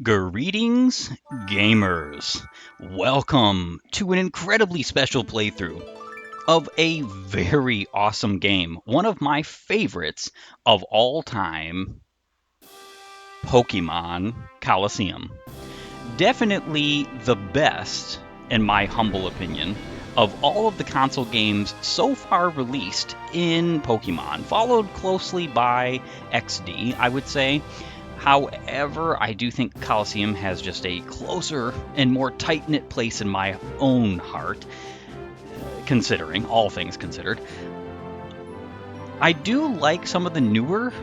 Greetings, gamers. Welcome to an incredibly special playthrough of a very awesome game. One of my favorites of all time, Pokemon Colosseum. Definitely the best, in my humble opinion, of all of the console games so far released in Pokemon, followed closely by XD, I would say. However, I do think Colosseum has just a closer and more tight knit place in my own heart, considering all things considered. I do like some of the newer,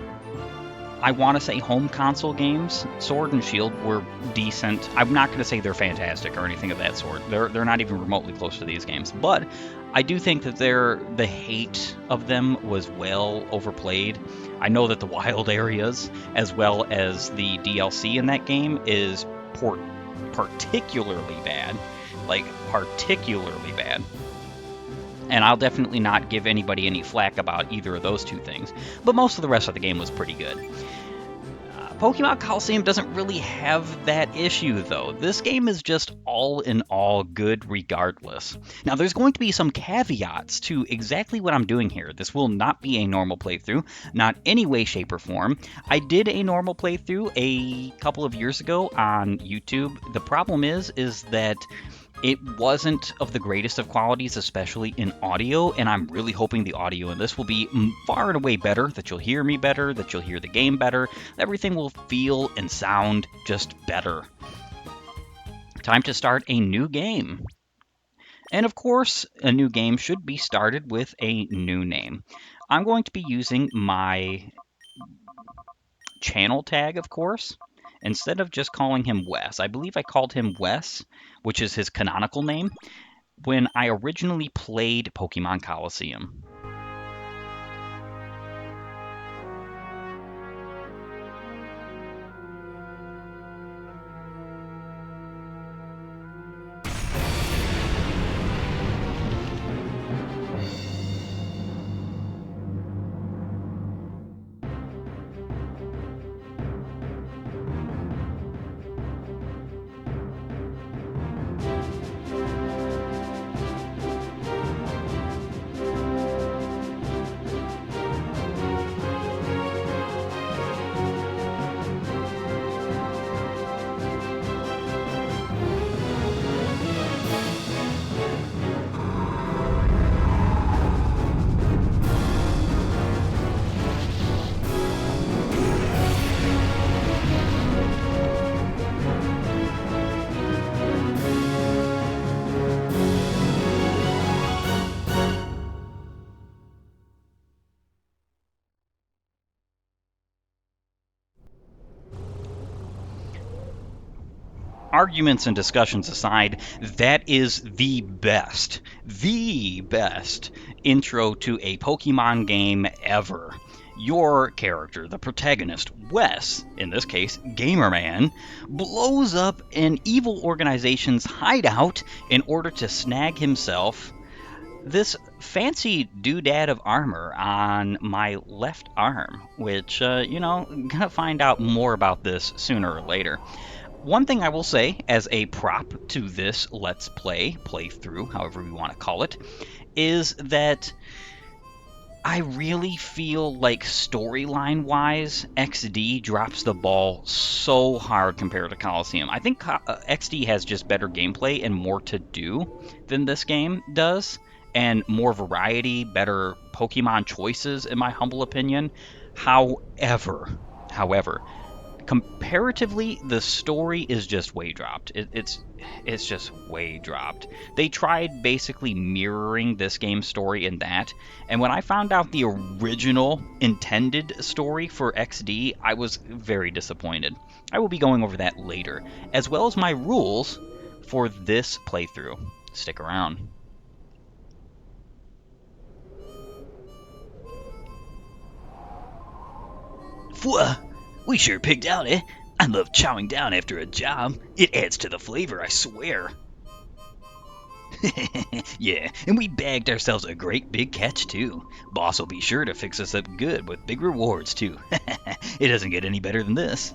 I want to say, home console games. Sword and Shield were decent. I'm not going to say they're fantastic or anything of that sort. They're not even remotely close to these games. But I do think that the hate of them was well overplayed. I know that the wild areas, as well as the DLC in that game, is particularly bad. Like, particularly bad. And I'll definitely not give anybody any flack about either of those two things. But most of the rest of the game was pretty good. Pokemon Colosseum doesn't really have that issue, though. This game is just all in all good regardless. Now, there's going to be some caveats to exactly what I'm doing here. This will not be a normal playthrough, not any way, shape, or form. I did a normal playthrough a couple of years ago on YouTube. The problem is that it wasn't of the greatest of qualities, especially in audio, and I'm really hoping the audio in this will be far and away better, that you'll hear me better, that you'll hear the game better, everything will feel and sound just better. Time to start a new game. And of course, a new game should be started with a new name. I'm going to be using my channel tag, of course, instead of just calling him Wes. I believe I called him Wes, which is his canonical name, when I originally played Pokemon Colosseum. Arguments and discussions aside, that is the best intro to a Pokemon game ever. Your character, the protagonist, Wes, in this case, Gamerman, blows up an evil organization's hideout in order to snag himself this fancy doodad of armor on my left arm, which, gonna find out more about this sooner or later. One thing I will say as a prop to this Let's playthrough, however we want to call it, is that I really feel like storyline-wise, XD drops the ball so hard compared to Colosseum. I think XD has just better gameplay and more to do than this game does, and more variety, better Pokemon choices, in my humble opinion. However, comparatively, the story is just way dropped. It's just way dropped. They tried basically mirroring this game's story in that, and when I found out the original intended story for XD, I was very disappointed. I will be going over that later, as well as my rules for this playthrough. Stick around. Pwah! We sure pigged out, eh? I love chowing down after a job. It adds to the flavor, I swear. Yeah, and we bagged ourselves a great big catch, too. Boss will be sure to fix us up good with big rewards, too. It doesn't get any better than this.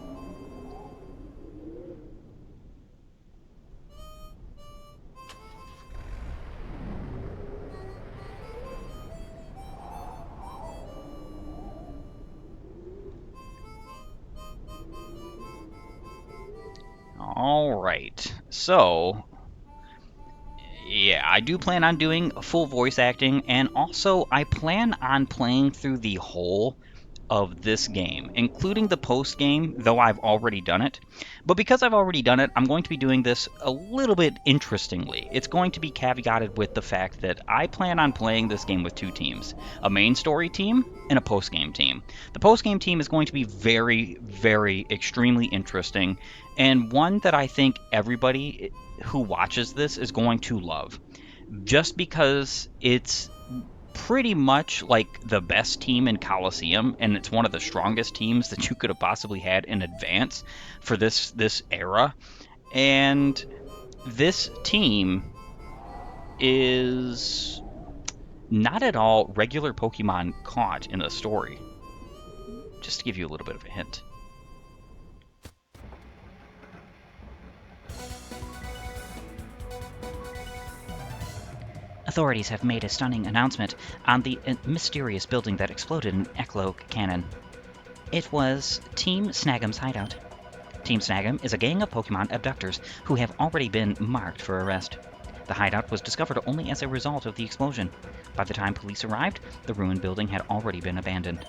Alright, so yeah, I do plan on doing full voice acting, and also I plan on playing through the whole of this game, including the post game, though I've already done it. But because I've already done it, I'm going to be doing this a little bit interestingly. It's going to be caveated with the fact that I plan on playing this game with two teams, a main story team and a post game team. The post game team is going to be very, very extremely interesting, and one that I think everybody who watches this is going to love. Just because it's pretty much like the best team in Colosseum, and it's one of the strongest teams that you could have possibly had in advance for this era. And this team is not at all regular Pokemon caught in the story. Just to give you a little bit of a hint. Authorities have made a stunning announcement on the mysterious building that exploded in Eclo Cannon. It was Team Snag'em's hideout. Team Snag'em is a gang of Pokemon abductors who have already been marked for arrest. The hideout was discovered only as a result of the explosion. By the time police arrived, the ruined building had already been abandoned.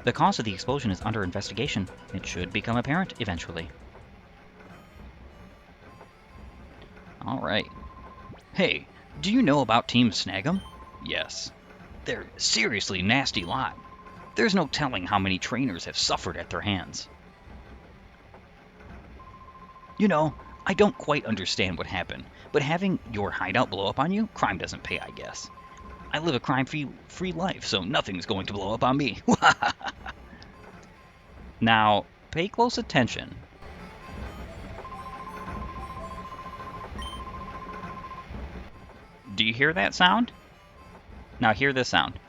The cause of the explosion is under investigation. It should become apparent eventually. Alright. Hey, do you know about Team Snag'em? Yes. They're a seriously nasty lot. There's no telling how many trainers have suffered at their hands. You know, I don't quite understand what happened, but having your hideout blow up on you, crime doesn't pay, I guess. I live a crime-free life, so nothing's going to blow up on me. Now, pay close attention. Do you hear that sound? Now hear this sound.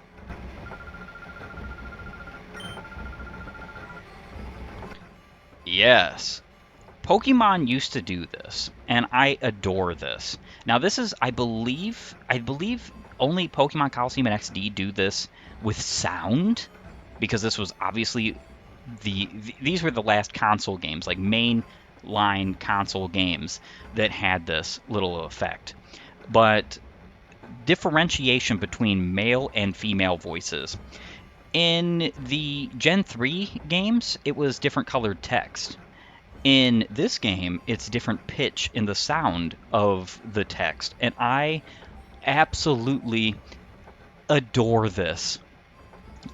Yes. Pokemon used to do this, and I adore this. Now this is, I believe only Pokemon Colosseum and XD do this with sound, because this was obviously these were the last console games, like mainline console games that had this little effect. But differentiation between male and female voices. In the Gen 3 games, it was different colored text. In this game, it's different pitch in the sound of the text, and I absolutely adore this.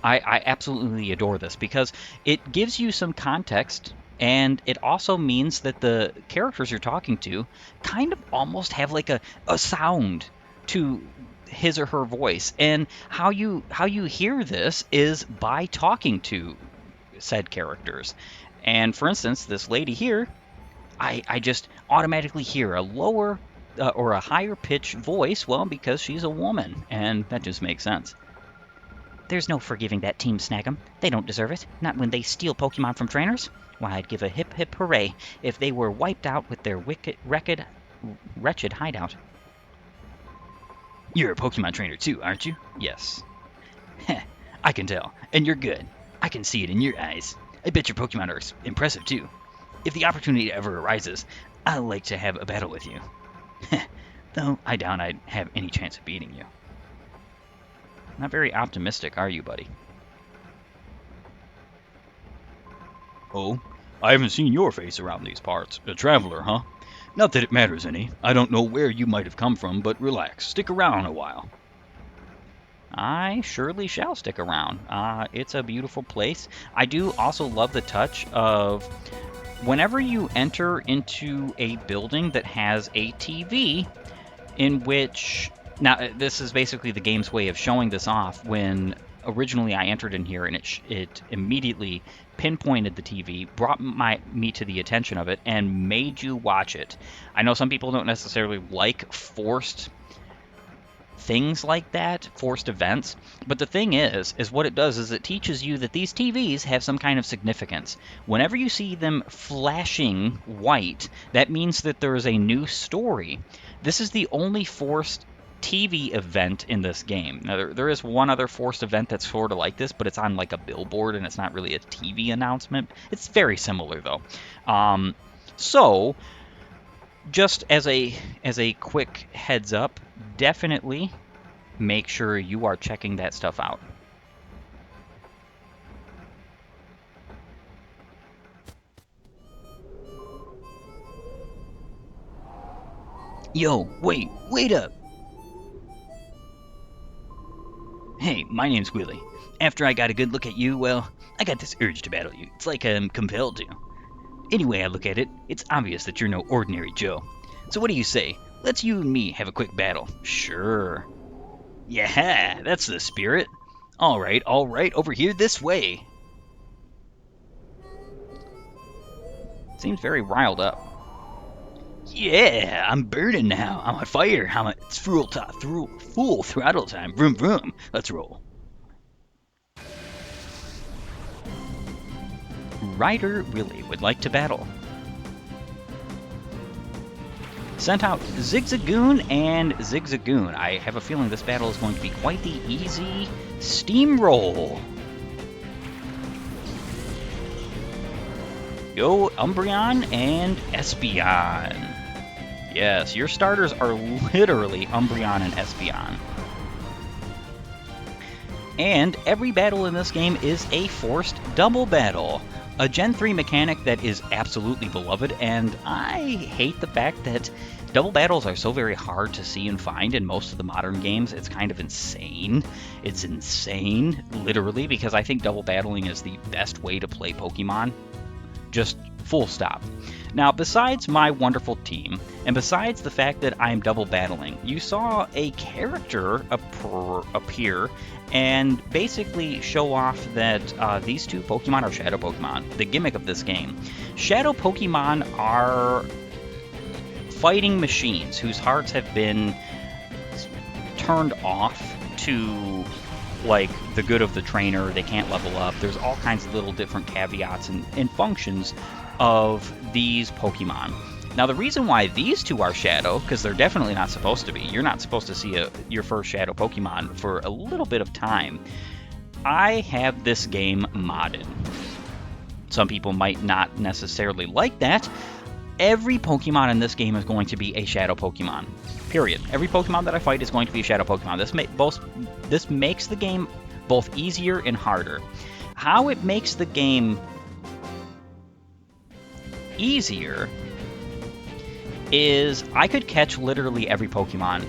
I absolutely adore this because it gives you some context, and it also means that the characters you're talking to kind of almost have like a sound to his or her voice. And how you hear this is by talking to said characters. And for instance, this lady here, I just automatically hear a lower or a higher pitched voice, well, because she's a woman, and that just makes sense. There's no forgiving that Team Snag'em. They don't deserve it, not when they steal Pokemon from trainers. Why, I'd give a hip hip hooray if they were wiped out with their wretched hideout. You're a Pokemon trainer too, aren't you? Yes. Heh, I can tell. And you're good. I can see it in your eyes. I bet your Pokemon are impressive too. If the opportunity ever arises, I'd like to have a battle with you. Though I doubt I'd have any chance of beating you. Not very optimistic, are you, buddy? Oh, I haven't seen your face around these parts. A traveler, huh? Not that it matters any. I don't know where you might have come from, but relax. Stick around a while. I surely shall stick around. It's a beautiful place. I do also love the touch of whenever you enter into a building that has a TV, in which, now this is basically the game's way of showing this off. When originally I entered in here, and it immediately pinpointed the TV, brought me to the attention of it, and made you watch it. I know some people don't necessarily like forced things like that, forced events, but the thing is what it does is it teaches you that these TVs have some kind of significance. Whenever you see them flashing white, that means that there is a new story. This is the only forced TV event in this game. Now, there is one other forced event that's sort of like this, but it's on like a billboard, and it's not really a TV announcement. It's very similar, though. So, just as a quick heads up, definitely make sure you are checking that stuff out. Yo, wait up! Hey, my name's Willie. After I got a good look at you, well, I got this urge to battle you. It's like I'm compelled to. Any way I look at it, it's obvious that you're no ordinary Joe. So what do you say? Let's you and me have a quick battle. Sure. Yeah, that's the spirit. All right, over here this way. Seems very riled up. Yeah, I'm burning now. I'm on fire. It's full throttle time. Vroom vroom. Let's roll. Ryder Willie would like to battle. Sent out Zigzagoon and Zigzagoon. I have a feeling this battle is going to be quite the easy steamroll. Go Umbreon and Espeon. Yes, your starters are literally Umbreon and Espeon. And every battle in this game is a forced double battle. A Gen 3 mechanic that is absolutely beloved, and I hate the fact that double battles are so very hard to see and find in most of the modern games. It's kind of insane. It's insane, literally, because I think double battling is the best way to play Pokemon. Just full stop. Now, besides my wonderful team, and besides the fact that I'm double battling, you saw a character appear and basically show off that these two Pokemon are Shadow Pokemon, the gimmick of this game. Shadow Pokemon are fighting machines whose hearts have been turned off to like the good of the trainer. They can't level up. There's all kinds of little different caveats and functions of these Pokemon. Now, the reason why these two are Shadow, because they're definitely not supposed to be. You're not supposed to see your first Shadow Pokemon for a little bit of time. I have this game modded. Some people might not necessarily like that. Every Pokemon in this game is going to be a Shadow Pokemon. Period. Every Pokemon that I fight is going to be a Shadow Pokemon. This makes the game both easier and harder. How it makes the game easier is I could catch literally every Pokemon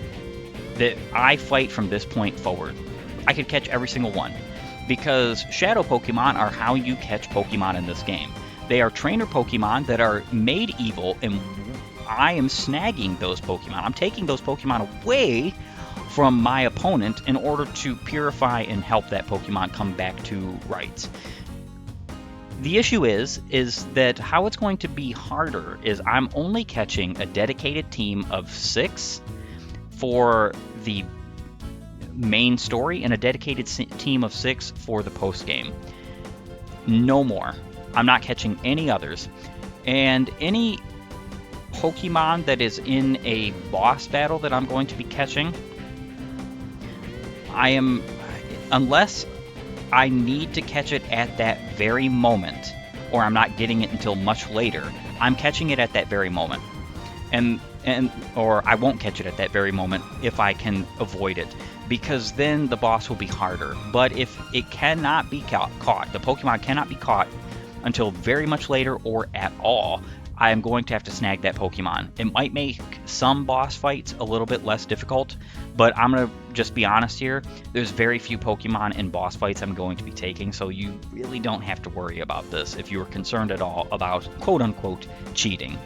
that I fight from this point forward. I could catch every single one, because Shadow Pokemon are how you catch Pokemon in this game. They are trainer Pokemon that are made evil, and I am snagging those Pokemon. I'm taking those Pokemon away from my opponent in order to purify and help that Pokemon come back to rights. The issue is that how it's going to be harder is I'm only catching a dedicated team of 6 for the main story and a dedicated team of 6 for the post game. No more. I'm not catching any others. And any Pokemon that is in a boss battle that I'm going to be catching, unless I need to catch it at that very moment, or I'm not getting it until much later, I'm catching it at that very moment. Or I won't catch it at that very moment if I can avoid it, because then the boss will be harder. But if it cannot be caught, the Pokemon cannot be caught until very much later or at all, I am going to have to snag that Pokemon. It might make some boss fights a little bit less difficult, but I'm going to just be honest here. There's very few Pokemon in boss fights I'm going to be taking, so you really don't have to worry about this if you are concerned at all about quote-unquote cheating.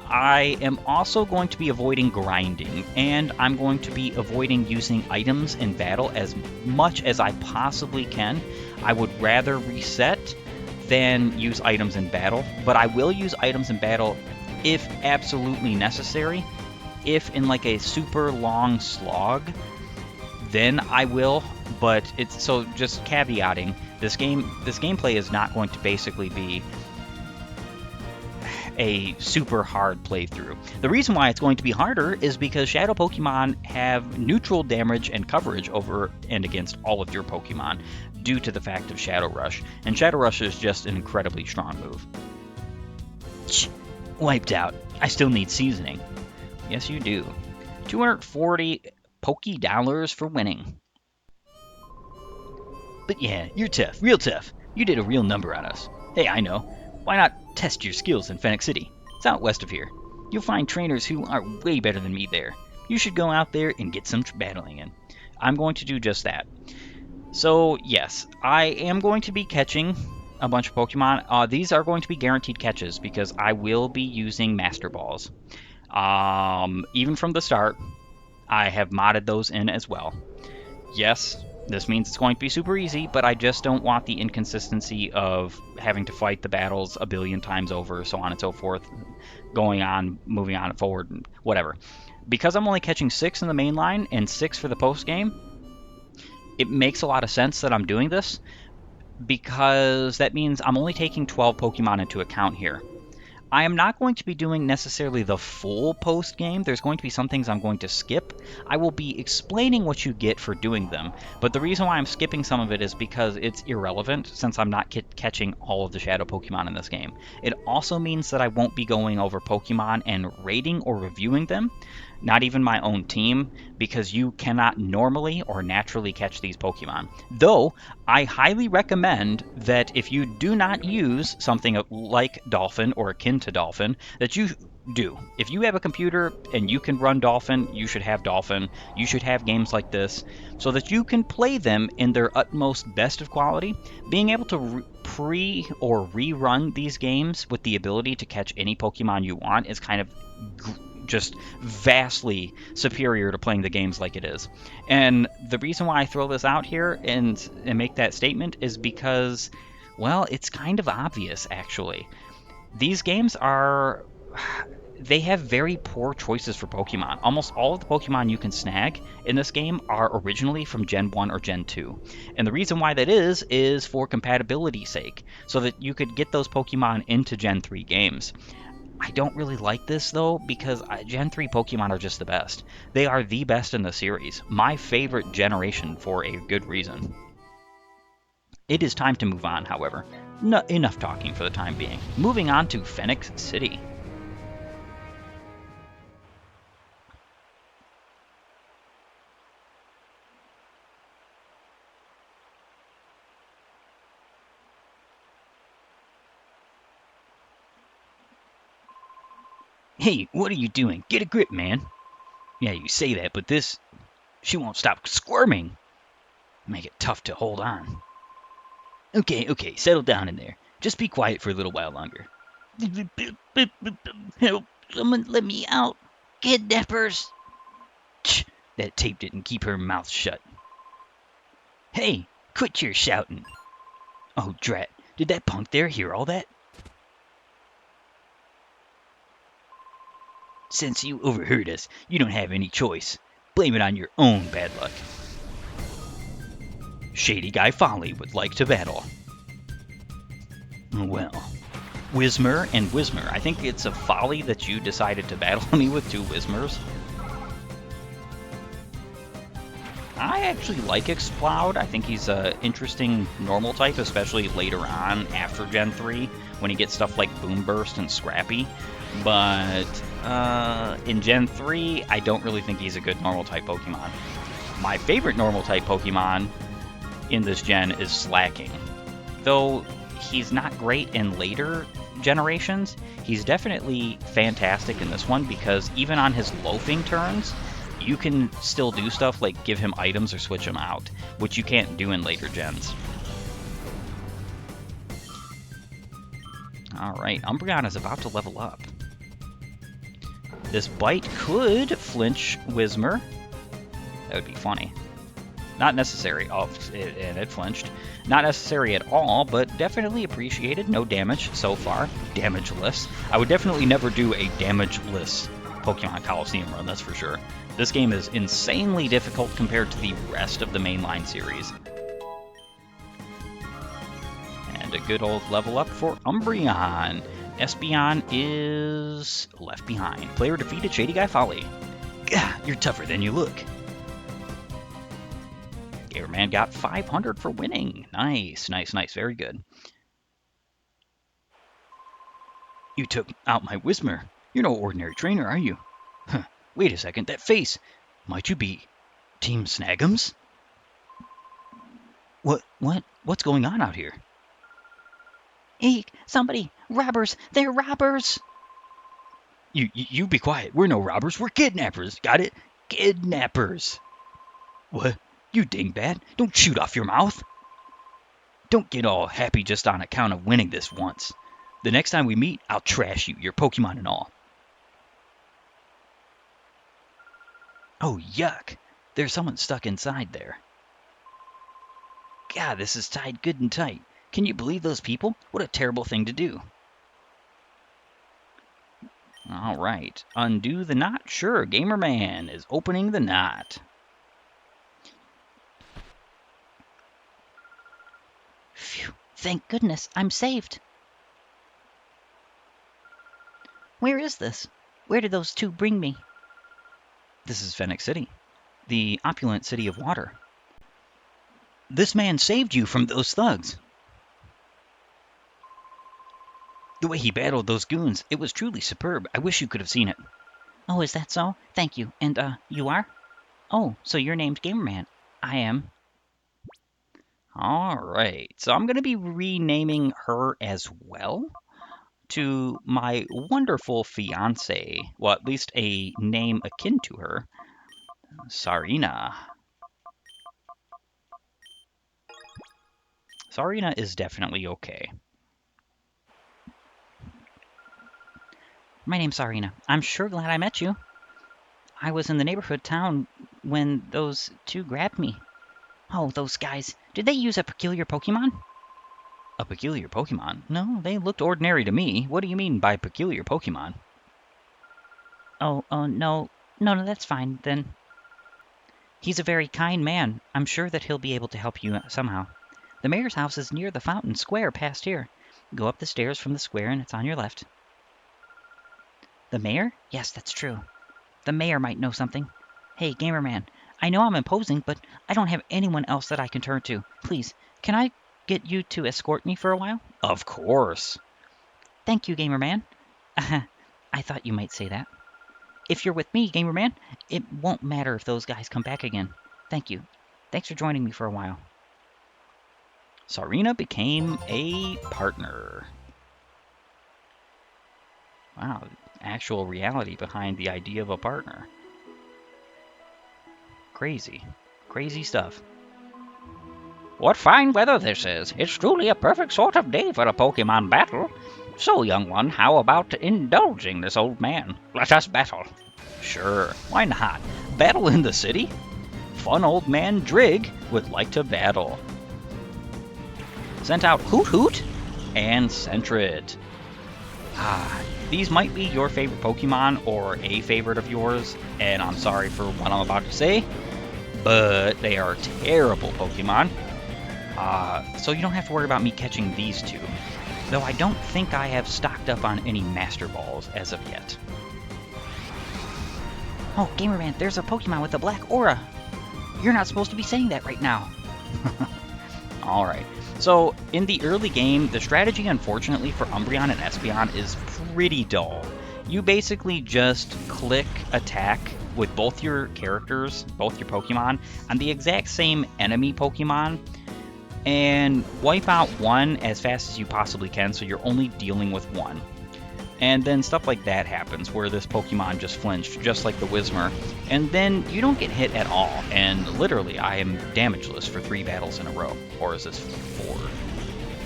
I am also going to be avoiding grinding, and I'm going to be avoiding using items in battle as much as I possibly can. I would rather reset than use items in battle, but I will use items in battle if absolutely necessary. If in like a super long slog, then I will. But it's so just caveating, this gameplay is not going to basically be a super hard playthrough. The reason why it's going to be harder is because Shadow Pokemon have neutral damage and coverage over and against all of your Pokemon due to the fact of Shadow Rush, and Shadow Rush is just an incredibly strong move. Wiped out. I still need seasoning. Yes, you do. 240 Poké-dollars for winning. But yeah, you're tough, real tough. You did a real number on us. Hey, I know. Why not test your skills in Fennec City? It's out west of here. You'll find trainers who are way better than me there. You should go out there and get some battling in. I'm going to do just that. So, yes, I am going to be catching a bunch of Pokemon. These are going to be guaranteed catches because I will be using Master Balls. Even from the start, I have modded those in as well. Yes, this means it's going to be super easy, but I just don't want the inconsistency of having to fight the battles a billion times over, so on and so forth, going on, moving on forward, whatever. Because I'm only catching 6 in the main line and 6 for the post game, it makes a lot of sense that I'm doing this, because that means I'm only taking 12 Pokemon into account here. I am not going to be doing necessarily the full post game. There's going to be some things I'm going to skip. I will be explaining what you get for doing them, but the reason why I'm skipping some of it is because it's irrelevant since I'm not catching all of the Shadow Pokemon in this game. It also means that I won't be going over Pokemon and rating or reviewing them, not even my own team, because you cannot normally or naturally catch these Pokemon. Though, I highly recommend that if you do not use something like Dolphin or akin to Dolphin, that you do. If you have a computer and you can run Dolphin, you should have Dolphin. You should have games like this so that you can play them in their utmost best of quality. Being able to pre or rerun these games with the ability to catch any Pokemon you want is kind of just vastly superior to playing the games like it is. And the reason why I throw this out here and make that statement is because, well, it's kind of obvious, actually. These games they have very poor choices for Pokemon. Almost all of the Pokemon you can snag in this game are originally from Gen 1 or Gen 2. And the reason why that is for compatibility's sake, so that you could get those Pokemon into Gen 3 games. I don't really like this, though, because Gen 3 Pokemon are just the best. They are the best in the series. My favorite generation for a good reason. It is time to move on, however. Enough talking for the time being. Moving on to Fennec City. Hey, what are you doing? Get a grip, man. Yeah, you say that, but she won't stop squirming. Make it tough to hold on. Okay, settle down in there. Just be quiet for a little while longer. Help, someone let me out. Kidnappers. That tape didn't keep her mouth shut. Hey, quit your shouting. Oh, drat. Did that punk there hear all that? Since you overheard us, you don't have any choice. Blame it on your own bad luck. Shady Guy Folly would like to battle. Well, Whismur and Whismur. I think it's a folly that you decided to battle me with 2 Whismurs. I actually like Exploud. I think he's an interesting normal type, especially later on after Gen 3, when he gets stuff like Boom Burst and Scrappy. But in Gen 3, I don't really think he's a good normal type Pokemon. My favorite normal type Pokemon in this gen is Slacking. Though he's not great in later generations, he's definitely fantastic in this one because even on his loafing turns, you can still do stuff like give him items or switch him out, which you can't do in later gens. Alright, Umbreon is about to level up. This bite could flinch Whismur. That would be funny. Not necessary. Oh, and it flinched. Not necessary at all, but definitely appreciated. No damage so far. Damageless. I would definitely never do a damageless Pokemon Colosseum run, that's for sure. This game is insanely difficult compared to the rest of the mainline series. And a good old level up for Umbreon. Espeon is left behind. Player defeated Shady Guy Folly. Gah, you're tougher than you look. Gamerman got 500 for winning. Nice. Very good. You took out my Whismer. You're no ordinary trainer, are you? Huh. Wait a second, that face. Might you be Team Snagums? What's going on out here? Eek! Somebody! Robbers! They're robbers! You be quiet. We're no robbers. We're kidnappers. Got it? Kidnappers. What? You dingbat. Don't shoot off your mouth. Don't get all happy just on account of winning this once. The next time we meet, I'll trash you, your Pokemon and all. Oh, yuck. There's someone stuck inside there. God, this is tied good and tight. Can you believe those people? What a terrible thing to do. All right. Undo the knot? Sure, Gamerman is opening the knot. Phew. Thank goodness, I'm saved. Where is this? Where did those two bring me? This is Phoenix City, the opulent city of water. This man saved you from those thugs. The way he battled those goons, it was truly superb. I wish you could have seen it. Oh, is that so? Thank you. And, you are? Oh, so you're named Gamerman. I am. All right, so I'm going to be renaming her as well to my wonderful fiance. Well, at least a name akin to her, Sarina. Sarina is definitely okay. My name's Sarina. I'm sure glad I met you. I was in the neighborhood town when those two grabbed me. Oh, those guys. Did they use a peculiar Pokemon? A peculiar Pokemon? No, they looked ordinary to me. What do you mean by peculiar Pokemon? Oh, no. No, that's fine, then. He's a very kind man. I'm sure that he'll be able to help you somehow. The mayor's house is near the fountain square past here. Go up the stairs from the square and it's on your left. The mayor? Yes, that's true. The mayor might know something. Hey, Gamerman, I know I'm imposing, but I don't have anyone else that I can turn to. Please, can I get you to escort me for a while? Of course. Thank you, Gamerman. I thought you might say that. If you're with me, Gamerman, it won't matter if those guys come back again. Thank you. Thanks for joining me for a while. Sarina became a partner. Wow, actual reality behind the idea of a partner. Crazy. Crazy stuff. What fine weather this is. It's truly a perfect sort of day for a Pokemon battle. So, young one, how about indulging this old man? Let us battle. Sure, why not? Battle in the city? Fun old man Drig would like to battle. Sent out Hoot Hoot and Sentret. These might be your favorite Pokemon or a favorite of yours, and I'm sorry for what I'm about to say, but they are terrible Pokemon. So you don't have to worry about me catching these two, though I don't think I have stocked up on any Master Balls as of yet. Oh, Gamerman, there's a Pokemon with a black aura. You're not supposed to be saying that right now. Alright, so in the early game, the strategy, unfortunately, for Umbreon and Espeon is pretty dull. You basically just click attack with both your characters, both your Pokemon, on the exact same enemy Pokemon, and wipe out one as fast as you possibly can, so you're only dealing with one. And then stuff like that happens, where this Pokemon just flinched, just like the Whismer, and then you don't get hit at all, and literally I am damageless for 3 battles in a row. Or is this 4?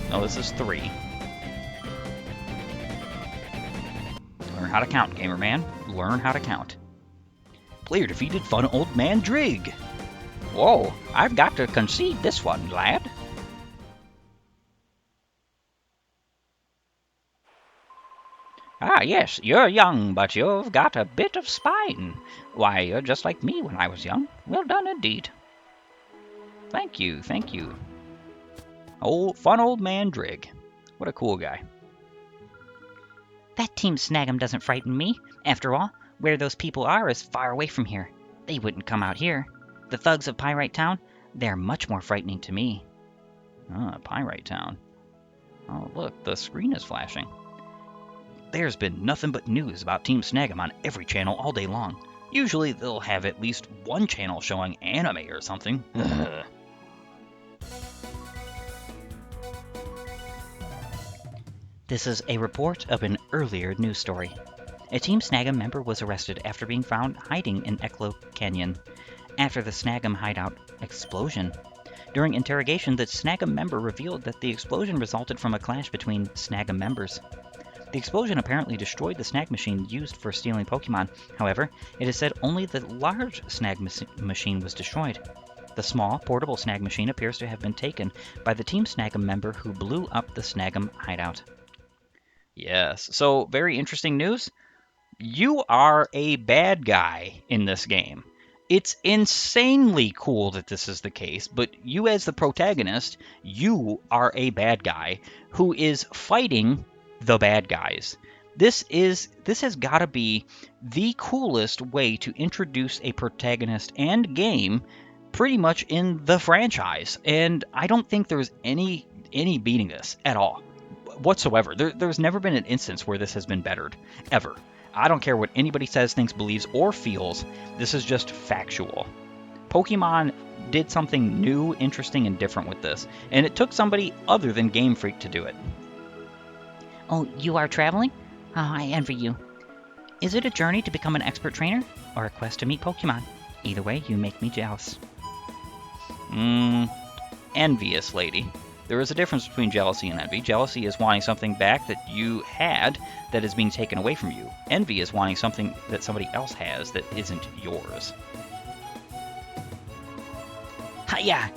No, this is 3. Learn how to count, Gamerman. Learn how to count. Player defeated fun old man Drig. Whoa, I've got to concede this one, lad. Ah, yes, you're young, but you've got a bit of spine. Why, you're just like me when I was young. Well done indeed. Thank you, thank you. Fun old man Drig. What a cool guy. That Team Snag'em doesn't frighten me. After all, where those people are is far away from here. They wouldn't come out here. The thugs of Pyrite Town, they're much more frightening to me. Pyrite Town. Oh, look, the screen is flashing. There's been nothing but news about Team Snag'em on every channel all day long. Usually they'll have at least one channel showing anime or something. This is a report of an earlier news story. A Team Snag'em member was arrested after being found hiding in Echo Canyon after the Snag'em hideout explosion. During interrogation, the Snag'em member revealed that the explosion resulted from a clash between Snag'em members. The explosion apparently destroyed the snag machine used for stealing Pokemon. However, it is said only the large snag machine was destroyed. The small, portable snag machine appears to have been taken by the Team Snag'em member who blew up the Snag'em hideout. Yes, so very interesting news. You are a bad guy in this game. It's insanely cool that this is the case, but you as the protagonist, you are a bad guy who is fighting the bad guys. This has got to be the coolest way to introduce a protagonist and game pretty much in the franchise, and I don't think there's any beating this at all whatsoever. There's never been an instance where this has been bettered ever. I don't care what anybody says, thinks, believes, or feels. This is just factual. Pokemon did something new, interesting, and different with this, and it took somebody other than Game Freak to do it. Oh, you are traveling? Oh, I envy you. Is it a journey to become an expert trainer, or a quest to meet Pokemon? Either way, you make me jealous. Envious lady. There is a difference between jealousy and envy. Jealousy is wanting something back that you had that is being taken away from you. Envy is wanting something that somebody else has that isn't yours. Hiya!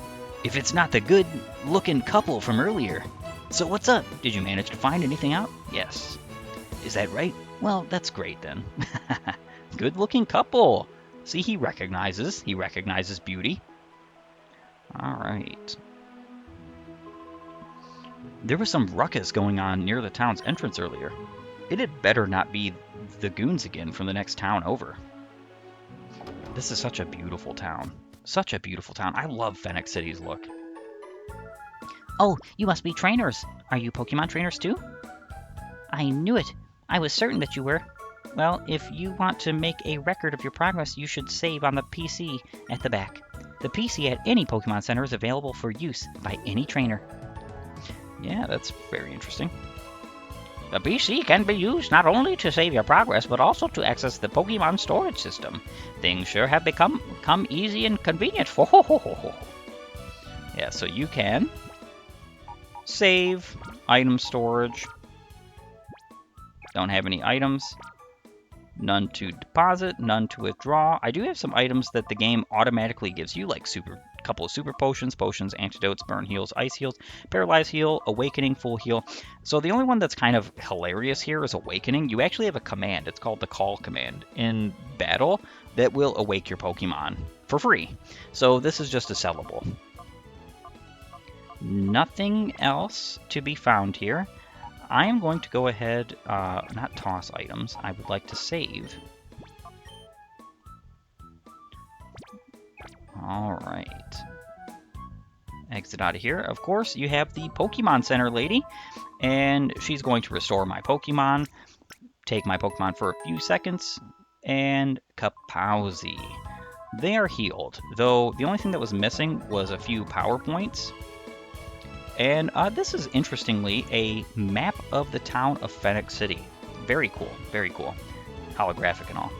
If it's not the good-looking couple from earlier. So what's up? Did you manage to find anything out? Yes. Is that right? Well, that's great then. Good-looking couple. See, he recognizes beauty. All right. There was some ruckus going on near the town's entrance earlier. It had better not be the goons again from the next town over. This is such a beautiful town. Such a beautiful town. I love Phoenix City's look. Oh, you must be trainers. Are you Pokemon trainers too? I knew it. I was certain that you were. Well, if you want to make a record of your progress, you should save on the PC at the back. The PC at any Pokemon Center is available for use by any trainer. Yeah, that's very interesting. The PC can be used not only to save your progress, but also to access the Pokemon storage system. Things sure have become easy and convenient. Yeah, so you can save, item storage. Don't have any items. None to deposit, none to withdraw. I do have some items that the game automatically gives you, like couple of super potions, antidotes, burn heals, ice heals, paralyze heal, awakening, full heal. So the only one that's kind of hilarious here is awakening. You actually have a command. It's called the call command in battle that will awake your Pokemon for free. So this is just a sellable. Nothing else to be found here. I am going to go ahead, not toss items. I would like to save. Alright. Exit out of here. Of course, you have the Pokemon Center lady, and she's going to restore my Pokemon, take my Pokemon for a few seconds, and Kapowzy. They are healed, though the only thing that was missing was a few power points. And this is, interestingly, a map of the town of Phoenix City. Very cool, very cool. Holographic and all.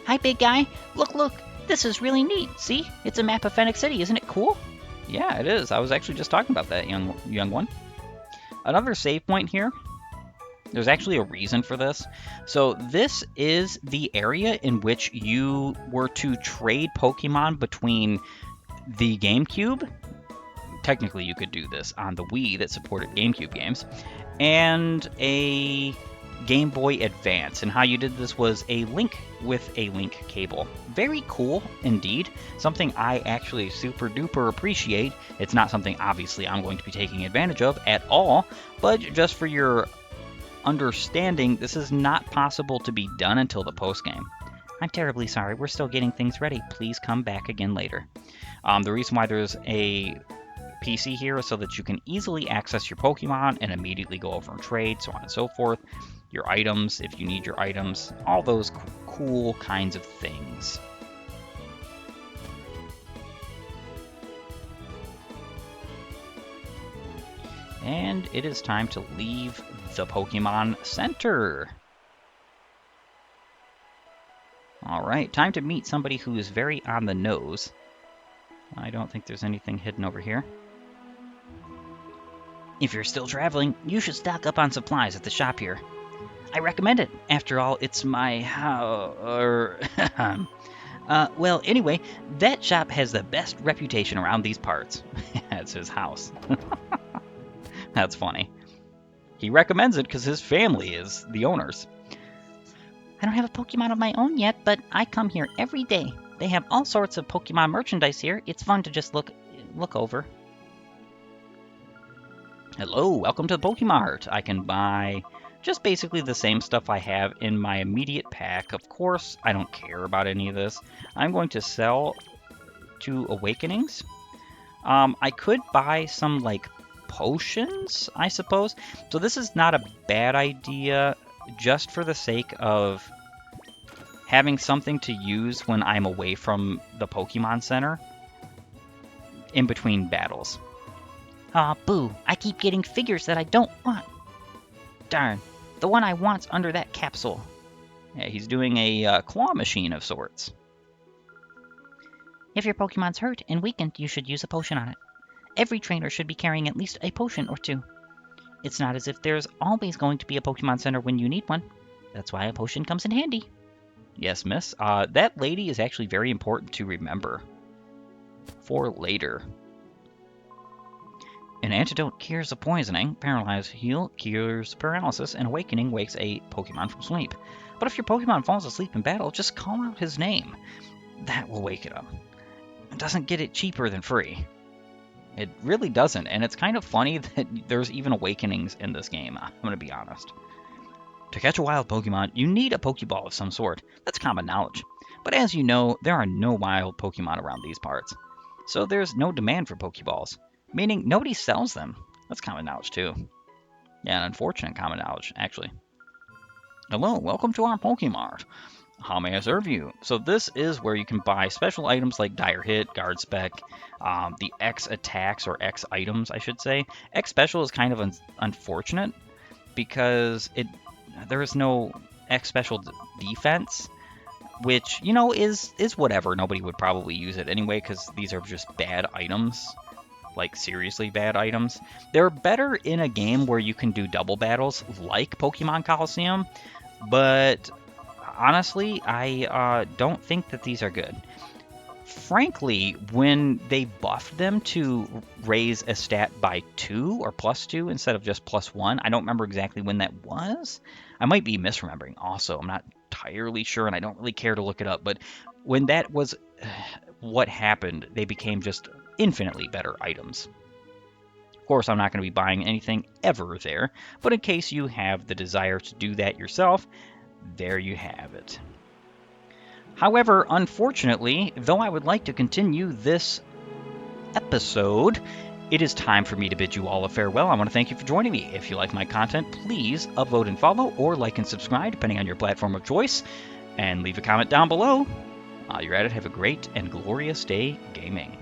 Hi, big guy. Look. This is really neat. See? It's a map of Phoenix City. Isn't it cool? Yeah, it is. I was actually just talking about that, young one. Another save point here. There's actually a reason for this. So this is the area in which you were to trade Pokemon between the GameCube. Technically, you could do this on the Wii that supported GameCube games, and a Game Boy Advance. And how you did this was a link with a link cable. Very cool indeed. Something I actually super duper appreciate. It's not something obviously I'm going to be taking advantage of at all, but just for your understanding, this is not possible to be done until the post game. I'm terribly sorry. We're still getting things ready. Please come back again later. The reason why there's a PC here is so that you can easily access your Pokemon and immediately go over and trade, so on and so forth. your items if you need your items, all those cool kinds of things. And it is time to leave the Pokemon Center. Alright, time to meet somebody who is very on the nose. I don't think there's anything hidden over here. If you're still traveling, you should stock up on supplies at the shop here. I recommend it. After all, it's my well, anyway, that shop has the best reputation around these parts. That's his house. That's funny. He recommends it because his family is the owners. I don't have a Pokemon of my own yet, but I come here every day. They have all sorts of Pokemon merchandise here. It's fun to just look over. Hello, welcome to the Pokemon Mart. I can buy just basically the same stuff I have in my immediate pack. Of course, I don't care about any of this. I'm going to sell 2 Awakenings. I could buy some, like, potions, I suppose. So this is not a bad idea, just for the sake of having something to use when I'm away from the Pokemon Center in between battles. Aw, boo. I keep getting figures that I don't want. Darn. The one I want's under that capsule. Yeah, he's doing a claw machine of sorts. If your Pokemon's hurt and weakened, you should use a potion on it. Every trainer should be carrying at least a potion or 2. It's not as if there's always going to be a Pokemon Center when you need one. That's why a potion comes in handy. Yes, miss. That lady is actually very important to remember for later. An antidote cures a poisoning, paralyzed heal cures paralysis, and awakening wakes a Pokemon from sleep. But if your Pokemon falls asleep in battle, just call out his name. That will wake it up. It doesn't get it cheaper than free. It really doesn't, and it's kind of funny that there's even awakenings in this game, I'm going to be honest. To catch a wild Pokemon, you need a Pokeball of some sort. That's common knowledge. But as you know, there are no wild Pokemon around these parts. So there's no demand for Pokeballs, meaning nobody sells them. That's common knowledge too. Yeah, an unfortunate common knowledge, actually. Hello, welcome to our Pokemon Mart. How may I serve you? So this is where you can buy special items like Dire Hit, Guard Spec, the X attacks, or X items, I should say. X Special is kind of unfortunate because there is no X Special defense, which, you know, is whatever. Nobody would probably use it anyway because these are just bad items, like seriously bad items. They're better in a game where you can do double battles like Pokemon Colosseum, but honestly, I don't think that these are good. Frankly, when they buffed them to raise a stat by 2 or +2 instead of just +1, I don't remember exactly when that was. I might be misremembering also. I'm not entirely sure, and I don't really care to look it up. But when that was what happened, they became just infinitely better items. Of course, I'm not going to be buying anything ever there, but in case you have the desire to do that yourself, there you have it. However, unfortunately, though I would like to continue this episode, it is time for me to bid you all a farewell. I want to thank you for joining me. If you like my content, please upvote and follow, or like and subscribe, depending on your platform of choice, and leave a comment down below. While you're at it, have a great and glorious day gaming.